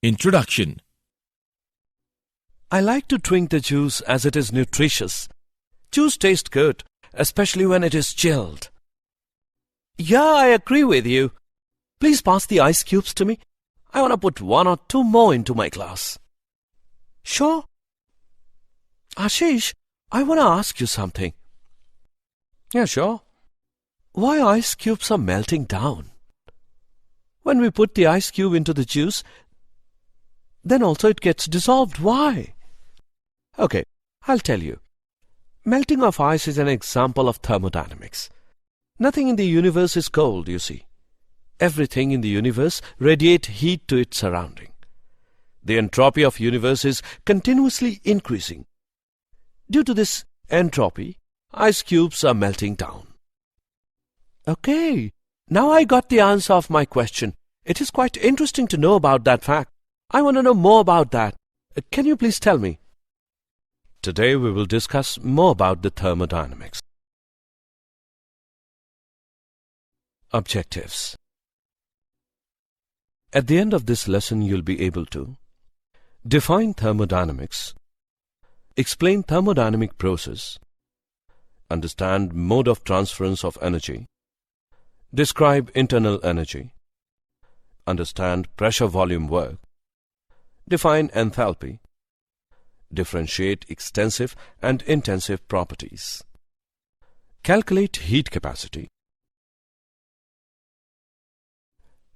Introduction. I like to drink the juice as it is nutritious. Juice tastes good, especially when it is chilled. Yeah, I agree with you. Please pass the ice cubes to me. I want to put 1 or 2 more into my glass. Sure. Ashish, I want to ask you something. Yeah, sure. Why ice cubes are melting down? When we put the ice cube into the juice, then also it gets dissolved. Why? Okay, I'll tell you. Melting of ice is an example of thermodynamics. Nothing in the universe is cold, you see. Everything in the universe radiates heat to its surrounding. The entropy of universe is continuously increasing. Due to this entropy, ice cubes are melting down. Okay, now I got the answer of my question. It is quite interesting to know about that fact. I want to know more about that. Can you please tell me? Today we will discuss more about the thermodynamics. Objectives. At the end of this lesson, you'll be able to define thermodynamics, explain thermodynamic process, understand mode of transference of energy, describe internal energy, understand pressure-volume work, define enthalpy, differentiate extensive and intensive properties, calculate heat capacity,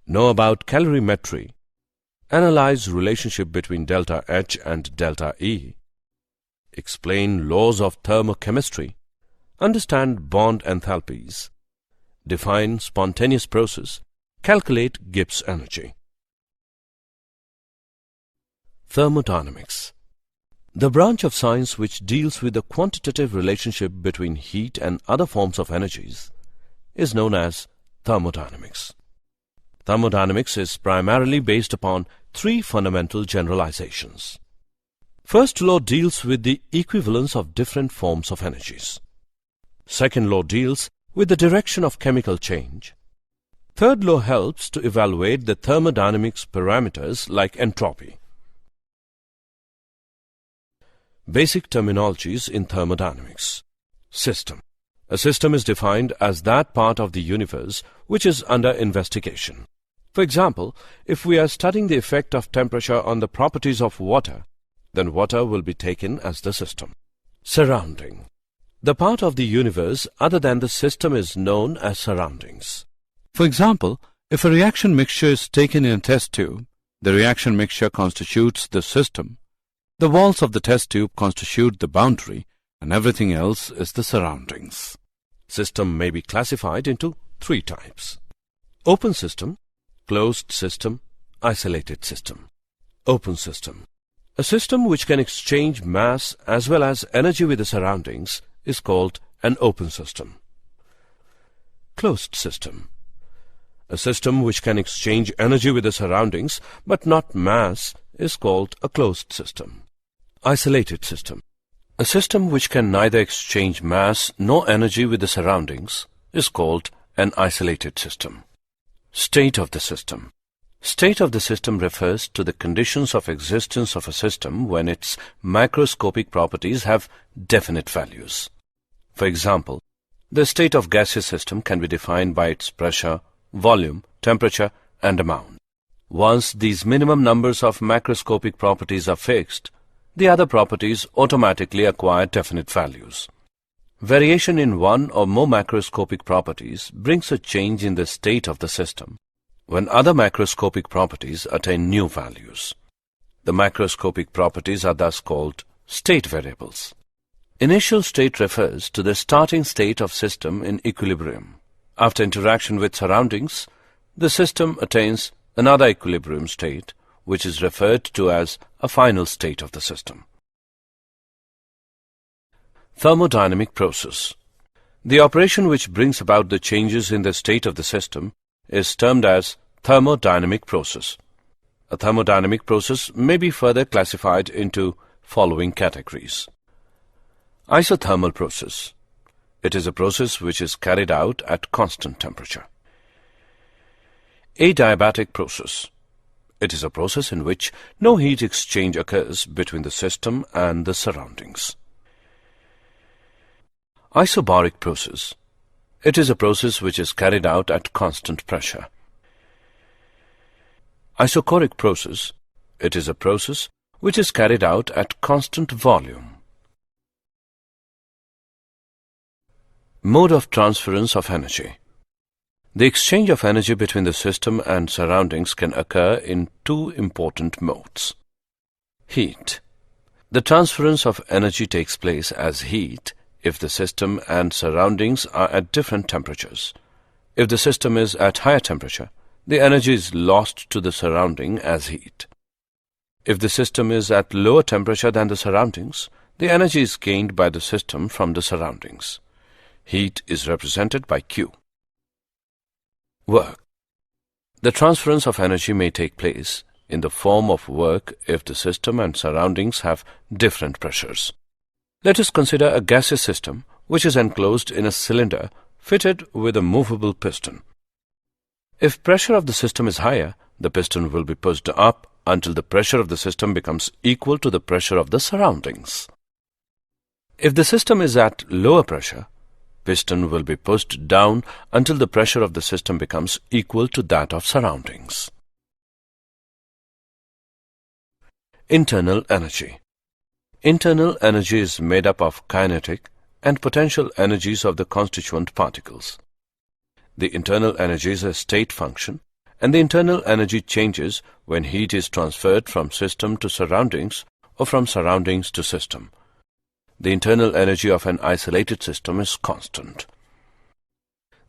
know about calorimetry, analyze relationship between delta H and delta E, explain laws of thermochemistry, understand bond enthalpies, define spontaneous process, calculate Gibbs energy. Thermodynamics. The branch of science which deals with the quantitative relationship between heat and other forms of energies is known as thermodynamics. Thermodynamics is primarily based upon 3 fundamental generalizations. First law deals with the equivalence of different forms of energies. Second law deals with the direction of chemical change. Third law helps to evaluate the thermodynamics parameters like entropy. Basic terminologies in thermodynamics. System. A system is defined as that part of the universe which is under investigation. For example, if we are studying the effect of temperature on the properties of water, then water will be taken as the system. Surrounding. The part of the universe other than the system is known as surroundings. For example, if a reaction mixture is taken in a test tube, the reaction mixture constitutes the system, the walls of the test tube constitute the boundary, and everything else is the surroundings. System may be classified into 3 types. Open system, closed system, isolated system. Open system. A system which can exchange mass as well as energy with the surroundings is called an open system. Closed system. A system which can exchange energy with the surroundings but not mass is called a closed system. Isolated system. A system which can neither exchange mass nor energy with the surroundings is called an isolated system. State of the system. State of the system refers to the conditions of existence of a system when its macroscopic properties have definite values. For example, the state of gaseous system can be defined by its pressure, volume, temperature, and amount. Once these minimum numbers of macroscopic properties are fixed, the other properties automatically acquire definite values. Variation in one or more macroscopic properties brings a change in the state of the system when other macroscopic properties attain new values. The macroscopic properties are thus called state variables. Initial state refers to the starting state of system in equilibrium. After interaction with surroundings, the system attains another equilibrium state, which is referred to as a final state of the system. Thermodynamic process. The operation which brings about the changes in the state of the system is termed as thermodynamic process. A thermodynamic process may be further classified into following categories. Isothermal process. It is a process which is carried out at constant temperature. Adiabatic process. It is a process in which no heat exchange occurs between the system and the surroundings. Isobaric process. It is a process which is carried out at constant pressure. Isochoric process. It is a process which is carried out at constant volume. Mode of transference of energy. The exchange of energy between the system and surroundings can occur in two important modes. Heat. The transference of energy takes place as heat if the system and surroundings are at different temperatures. If the system is at higher temperature, the energy is lost to the surrounding as heat. If the system is at lower temperature than the surroundings, the energy is gained by the system from the surroundings. Heat is represented by Q. Work. The transference of energy may take place in the form of work if the system and surroundings have different pressures. Let us consider a gaseous system which is enclosed in a cylinder fitted with a movable piston. If pressure of the system is higher, the piston will be pushed up until the pressure of the system becomes equal to the pressure of the surroundings. If the system is at lower pressure, piston will be pushed down until the pressure of the system becomes equal to that of surroundings. Internal energy. Internal energy is made up of kinetic and potential energies of the constituent particles. The internal energy is a state function, and the internal energy changes when heat is transferred from system to surroundings or from surroundings to system. The internal energy of an isolated system is constant.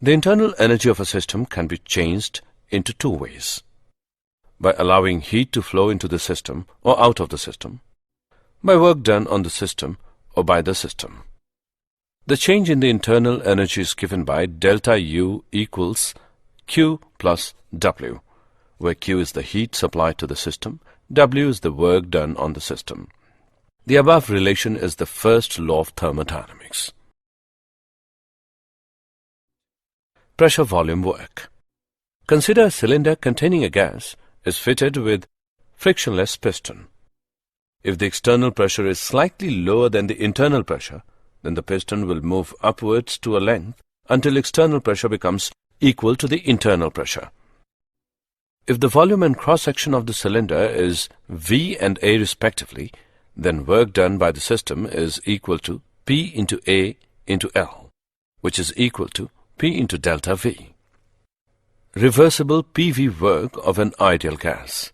The internal energy of a system can be changed into two ways: by allowing heat to flow into the system or out of the system, by work done on the system or by the system. The change in the internal energy is given by delta U equals Q plus W, where Q is the heat supplied to the system, W is the work done on the system. The above relation is the first law of thermodynamics. Pressure volume work. Consider a cylinder containing a gas is fitted with frictionless piston. If the external pressure is slightly lower than the internal pressure, then the piston will move upwards to a length until external pressure becomes equal to the internal pressure. If the volume and cross-section of the cylinder is V and A respectively, then work done by the system is equal to P into A into L, which is equal to P into delta V. Reversible PV work of an ideal gas.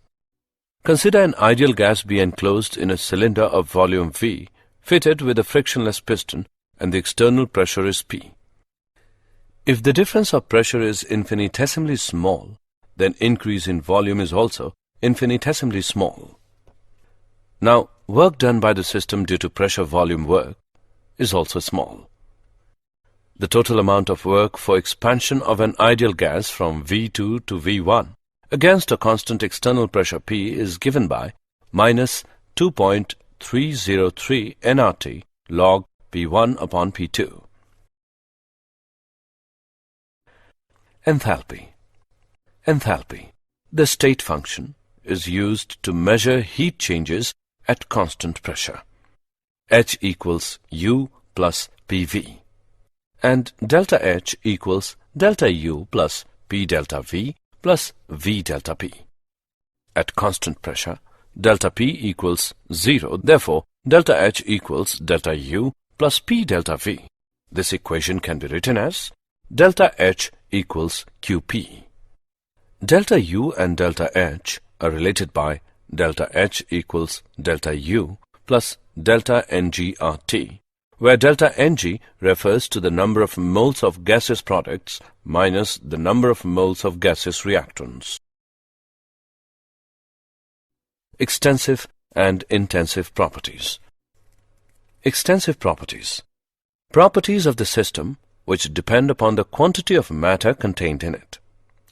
Consider an ideal gas be enclosed in a cylinder of volume V, fitted with a frictionless piston, and the external pressure is P. If the difference of pressure is infinitesimally small, then increase in volume is also infinitesimally small. Now, work done by the system due to pressure-volume work is also small. The total amount of work for expansion of an ideal gas from V2 to V1 against a constant external pressure P is given by minus 2.303 nRT log P1 upon P2. Enthalpy. Enthalpy, the state function, is used to measure heat changes at constant pressure. H equals U plus PV, and delta H equals delta U plus P delta V plus V delta P. At constant pressure, delta P equals 0, therefore delta H equals delta U plus P delta V. This equation can be written as delta H equals QP. Delta U and delta H are related by delta H equals delta U plus delta NG/RT, where delta Ng refers to the number of moles of gaseous products minus the number of moles of gaseous reactants. Extensive and intensive properties. Extensive properties. Properties of the system which depend upon the quantity of matter contained in it.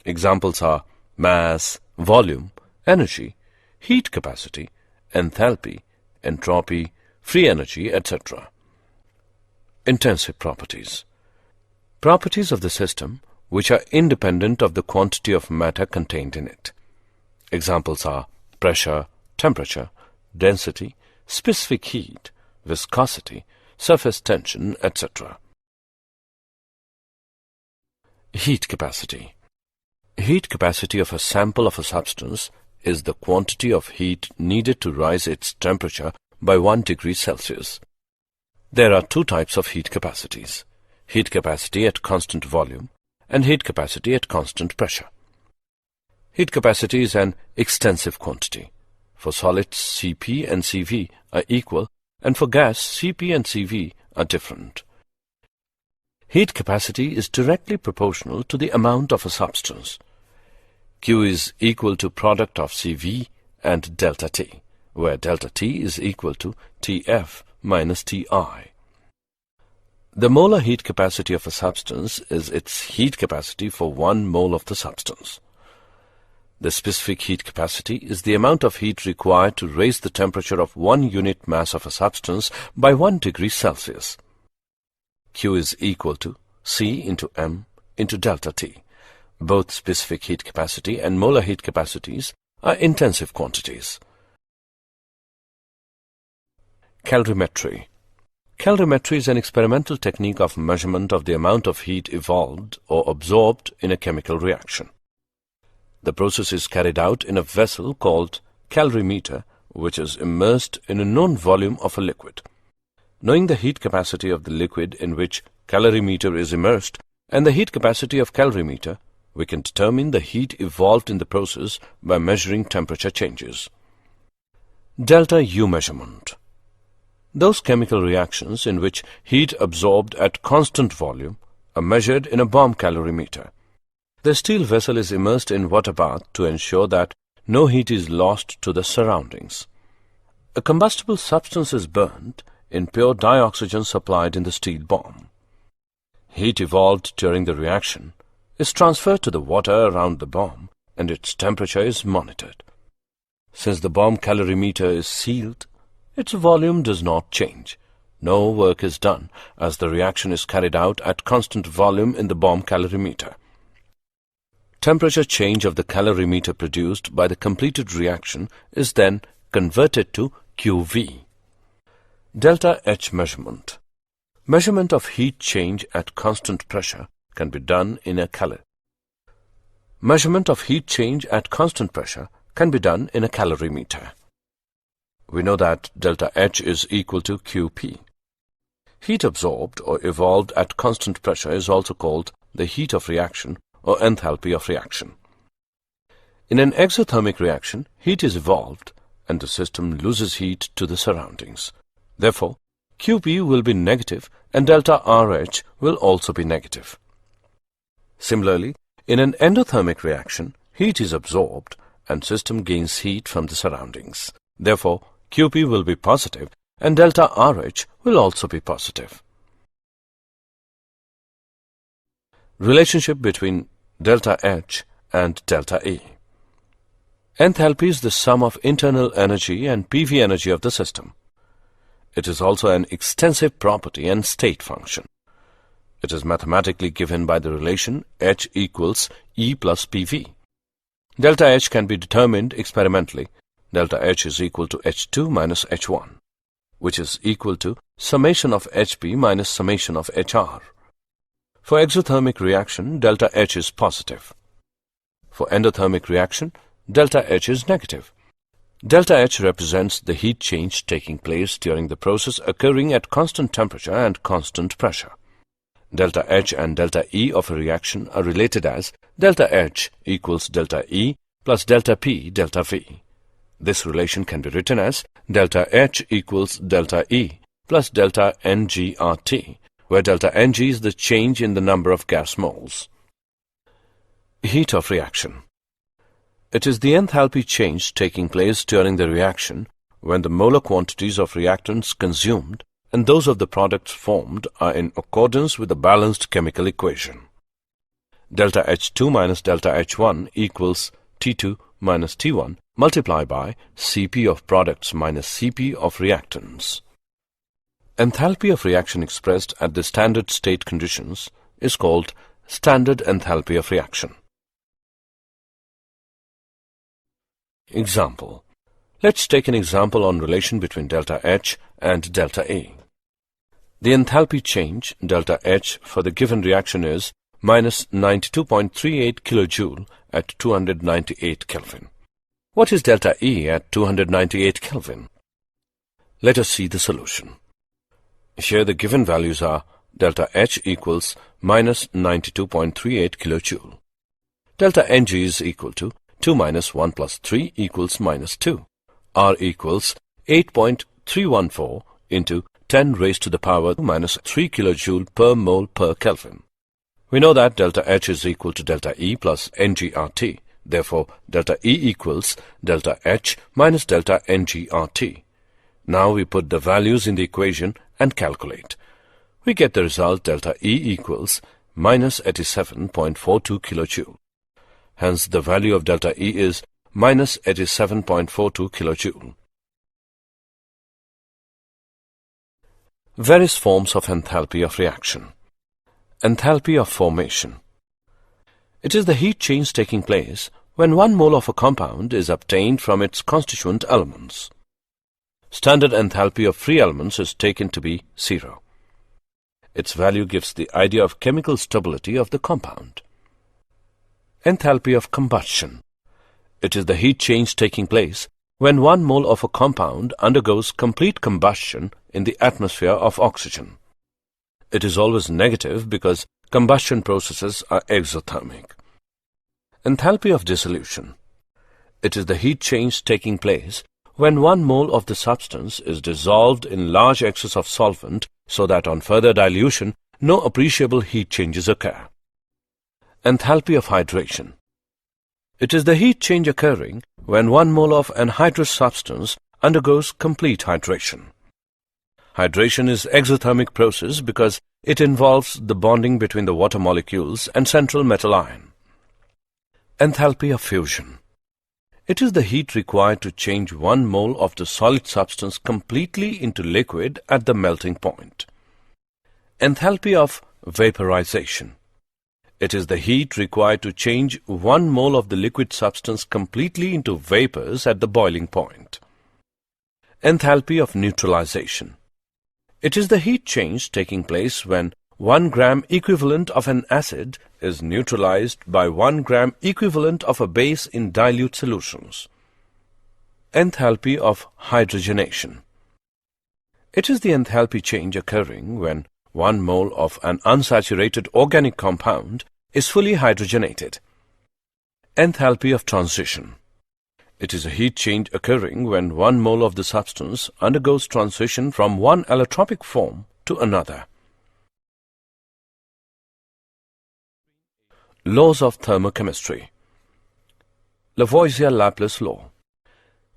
Examples are mass, volume, energy, heat capacity, enthalpy, entropy, free energy, etc. Intensive properties. Properties of the system which are independent of the quantity of matter contained in it. Examples are pressure, temperature, density, specific heat, viscosity, surface tension, etc. Heat capacity. Heat capacity of a sample of a substance is the quantity of heat needed to rise its temperature by 1 degree Celsius. There are two types of heat capacities: heat capacity at constant volume and heat capacity at constant pressure. Heat capacity is an extensive quantity. For solids, Cp and Cv are equal, and for gas, Cp and Cv are different. Heat capacity is directly proportional to the amount of a substance. Q is equal to product of Cv and delta T, where delta T is equal to Tf minus Ti. The molar heat capacity of a substance is its heat capacity for 1 mole of the substance. The specific heat capacity is the amount of heat required to raise the temperature of 1 unit mass of a substance by 1 degree Celsius. Q is equal to C into M into delta T. Both specific heat capacity and molar heat capacities are intensive quantities. Calorimetry. Calorimetry is an experimental technique of measurement of the amount of heat evolved or absorbed in a chemical reaction. The process is carried out in a vessel called calorimeter, which is immersed in a known volume of a liquid. Knowing the heat capacity of the liquid in which calorimeter is immersed and the heat capacity of calorimeter, we can determine the heat evolved in the process by measuring temperature changes. Delta U measurement. Those chemical reactions in which heat absorbed at constant volume are measured in a bomb calorimeter. The steel vessel is immersed in water bath to ensure that no heat is lost to the surroundings. A combustible substance is burnt in pure dioxygen supplied in the steel bomb. Heat evolved during the reaction is transferred to the water around the bomb and its temperature is monitored. Since the bomb calorimeter is sealed, its volume does not change. No work is done as the reaction is carried out at constant volume in the bomb calorimeter. Temperature change of the calorimeter produced by the completed reaction is then converted to QV. Delta H measurement. Measurement of heat change at constant pressure can be done in a Measurement of heat change at constant pressure can be done in a calorimeter. We know that delta H is equal to QP. Heat absorbed or evolved at constant pressure is also called the heat of reaction or enthalpy of reaction. In an exothermic reaction, heat is evolved and the system loses heat to the surroundings. Therefore, QP will be negative and delta RH will also be negative. Similarly, in an endothermic reaction, heat is absorbed and system gains heat from the surroundings. Therefore, QP will be positive and delta RH will also be positive. Relationship between delta H and delta E. Enthalpy is the sum of internal energy and PV energy of the system. It is also an extensive property and state function. It is mathematically given by the relation H equals E plus PV. Delta H can be determined experimentally. Delta H is equal to H2 minus H1, which is equal to summation of HP minus summation of HR. For exothermic reaction, delta H is positive. For endothermic reaction, delta H is negative. Delta H represents the heat change taking place during the process occurring at constant temperature and constant pressure. Delta H and delta E of a reaction are related as delta H equals delta E plus delta P delta V. This relation can be written as delta H equals delta E plus delta NGRT, where delta Ng is the change in the number of gas moles. Heat of reaction. It is the enthalpy change taking place during the reaction when the molar quantities of reactants consumed and those of the products formed are in accordance with the balanced chemical equation. Delta H2 minus delta H1 equals T2 minus T1 multiplied by Cp of products minus Cp of reactants. Enthalpy of reaction expressed at the standard state conditions is called standard enthalpy of reaction. Example. Let's take an example on relation between delta H and delta E. The enthalpy change, delta H, for the given reaction is minus 92.38 kilojoule at 298 Kelvin. What is delta E at 298 Kelvin? Let us see the solution. Here the given values are delta H equals minus 92.38 kilojoule. Delta Ng is equal to 2 minus 1 plus 3 equals minus 2. R equals 8.314 into 10 raised to the power minus 3 kilojoule per mole per Kelvin. We know that delta H is equal to delta E plus NgRT. Therefore, delta E equals delta H minus delta NgRT. Now we put the values in the equation and calculate. We get the result delta E equals minus 87.42 kilojoule. Hence, the value of delta E is minus 87.42 kilojoule. Various forms of enthalpy of reaction. Enthalpy of formation. It is the heat change taking place when 1 mole of a compound is obtained from its constituent elements. Standard enthalpy of free elements is taken to be 0. Its value gives the idea of chemical stability of the compound. Enthalpy of combustion. It is the heat change taking place when 1 mole of a compound undergoes complete combustion in the atmosphere of oxygen. It is always negative because combustion processes are exothermic. Enthalpy of dissolution. It is the heat change taking place when 1 mole of the substance is dissolved in large excess of solvent so that on further dilution no appreciable heat changes occur. Enthalpy of hydration. It is the heat change occurring when 1 mole of anhydrous substance undergoes complete hydration. Hydration is exothermic process because it involves the bonding between the water molecules and central metal ion. Enthalpy of fusion. It is the heat required to change 1 mole of the solid substance completely into liquid at the melting point. Enthalpy of vaporization. It is the heat required to change 1 mole of the liquid substance completely into vapors at the boiling point. Enthalpy of neutralization. It is the heat change taking place when 1 gram equivalent of an acid is neutralized by 1 gram equivalent of a base in dilute solutions. Enthalpy of hydrogenation. It is the enthalpy change occurring when 1 mole of an unsaturated organic compound is fully hydrogenated. Enthalpy of transition. It is a heat change occurring when 1 mole of the substance undergoes transition from one allotropic form to another. Laws of thermochemistry. Lavoisier-Laplace law.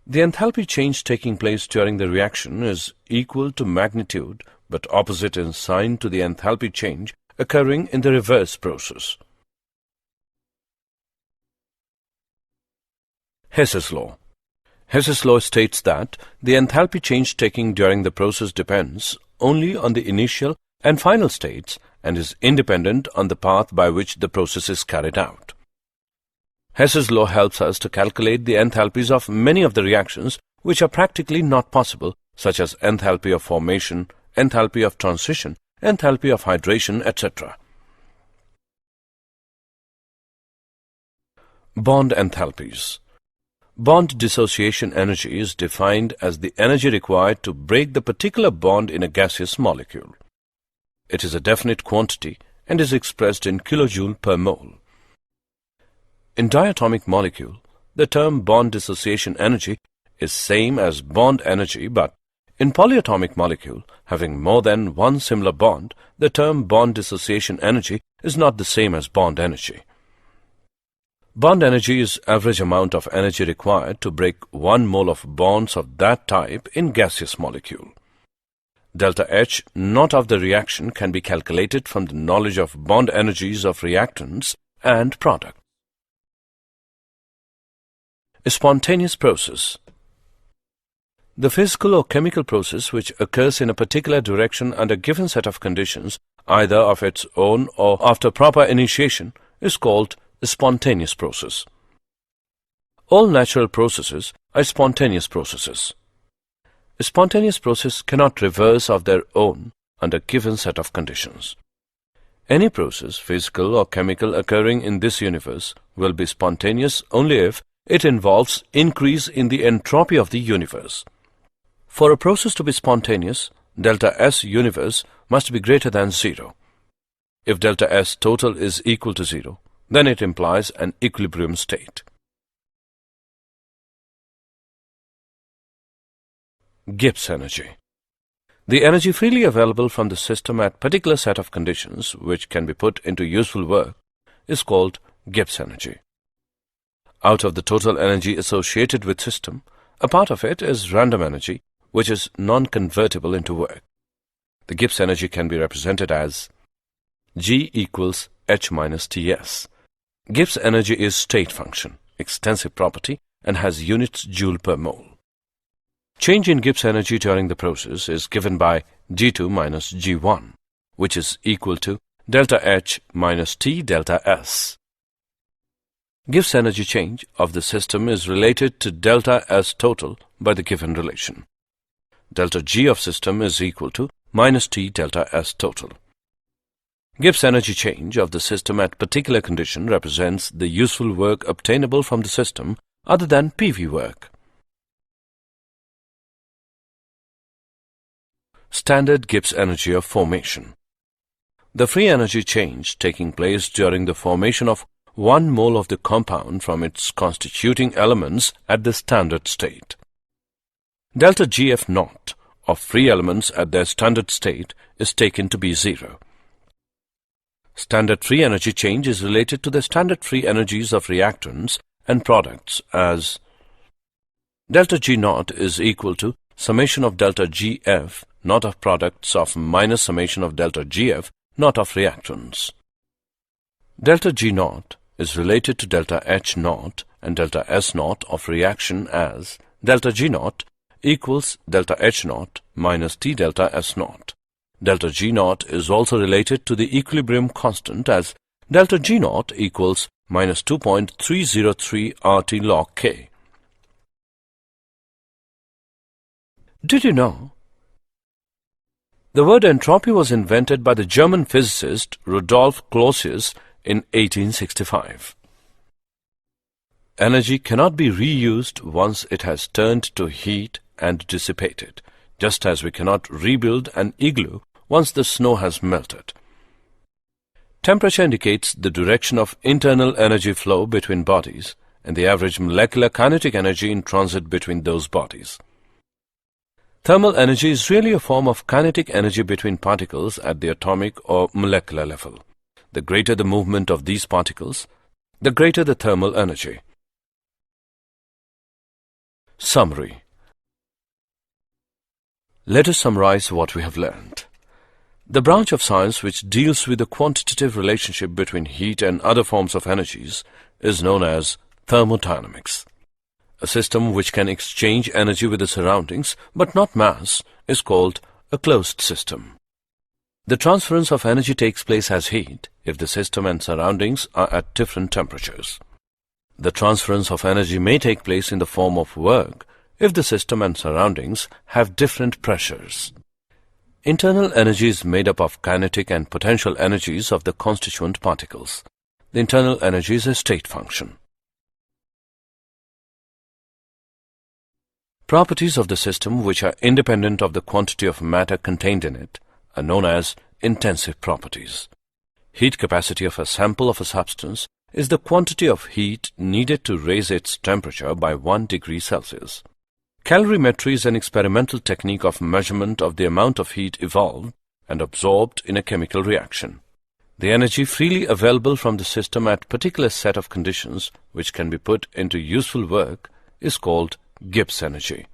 The enthalpy change taking place during the reaction is equal to magnitude but opposite in sign to the enthalpy change occurring in the reverse process. Hess's law. Hess's law states that the enthalpy change taking during the process depends only on the initial and final states and is independent on the path by which the process is carried out. Hess's law helps us to calculate the enthalpies of many of the reactions which are practically not possible, such as enthalpy of formation, enthalpy of transition, enthalpy of hydration, etc. Bond enthalpies. Bond dissociation energy is defined as the energy required to break the particular bond in a gaseous molecule. It is a definite quantity and is expressed in kilojoule per mole. In diatomic molecule, the term bond dissociation energy is same as bond energy, but in polyatomic molecule having more than one similar bond, the term bond dissociation energy is not the same as bond energy. Bond energy is average amount of energy required to break 1 mole of bonds of that type in gaseous molecule. Delta H not of the reaction can be calculated from the knowledge of bond energies of reactants and products. A spontaneous process. The physical or chemical process which occurs in a particular direction under a given set of conditions, either of its own or after proper initiation, is called a spontaneous process. All natural processes are spontaneous processes. A spontaneous process cannot reverse of their own under given set of conditions. Any process, physical or chemical, occurring in this universe will be spontaneous only if it involves increase in the entropy of the universe. For a process to be spontaneous, delta S universe must be greater than 0. If delta S total is equal to 0, then it implies an equilibrium state. Gibbs energy. The energy freely available from the system at particular set of conditions which can be put into useful work is called Gibbs energy. Out of the total energy associated with system, a part of it is random energy, which is non-convertible into work. The Gibbs energy can be represented as G equals H minus Ts. Gibbs energy is state function, extensive property, and has units joule per mole. Change in Gibbs energy during the process is given by G2 minus G1, which is equal to delta H minus T delta S. Gibbs energy change of the system is related to delta S total by the given relation. Delta G of system is equal to minus T delta S total. Gibbs energy change of the system at particular condition represents the useful work obtainable from the system other than PV work. Standard Gibbs energy of formation. The free energy change taking place during the formation of 1 mole of the compound from its constituting elements at the standard state. Delta GF naught of free elements at their standard state is taken to be 0. Standard free energy change is related to the standard free energies of reactants and products as delta G naught is equal to summation of delta GF naught of products of minus summation of delta GF naught of reactants. Delta G naught is related to delta H naught and delta S naught of reaction as delta G naught equals delta H naught minus T delta S naught. Delta G naught is also related to the equilibrium constant as delta G naught equals minus 2.303 RT log K. Did you know? The word entropy was invented by the German physicist Rudolf Clausius in 1865. Energy cannot be reused once it has turned to heat and dissipated, just as we cannot rebuild an igloo once the snow has melted. Temperature indicates the direction of internal energy flow between bodies and the average molecular kinetic energy in transit between those bodies. Thermal energy is really a form of kinetic energy between particles at the atomic or molecular level. The greater the movement of these particles, the greater the thermal energy. Summary. Let us summarize what we have learned. The branch of science which deals with the quantitative relationship between heat and other forms of energies is known as thermodynamics. A system which can exchange energy with the surroundings but not mass is called a closed system. The transference of energy takes place as heat if the system and surroundings are at different temperatures. The transference of energy may take place in the form of work if the system and surroundings have different pressures. Internal energy is made up of kinetic and potential energies of the constituent particles. The internal energy is a state function. Properties of the system which are independent of the quantity of matter contained in it are known as intensive properties. Heat capacity of a sample of a substance is the quantity of heat needed to raise its temperature by 1 degree Celsius. Calorimetry is an experimental technique of measurement of the amount of heat evolved and absorbed in a chemical reaction. The energy freely available from the system at particular set of conditions which can be put into useful work is called Gibbs energy.